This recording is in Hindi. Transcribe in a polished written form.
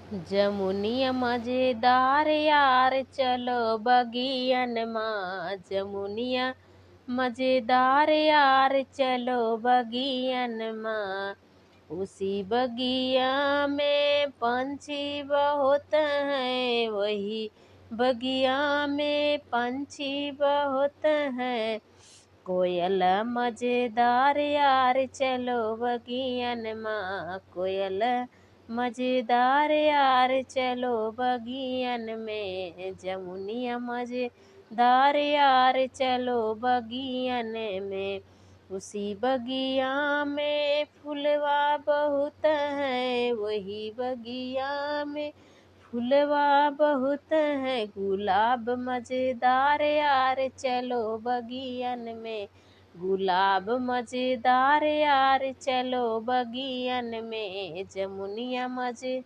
जमुनिया मजेदार यार चलो बगियन माँ। जमुनिया मजेदार यार चलो बगियन माँ। उसी बगिया में पंछी बहुत हैं, वही बगिया में पंछी बहुत हैं। कोयल मजेदार यार चलो बगियन माँ। कोयल मजेदार यार चलो बगियन में। जमुनिया मजेदार यार चलो बगियन में। उसी बगिया में फुलवा बहुत है, वही बगिया में फुलवा बहुत है। गुलाब मजेदार यार चलो बगियन में। गुलाब मजेदार यार चलो बगियन में। जमुनिया मजे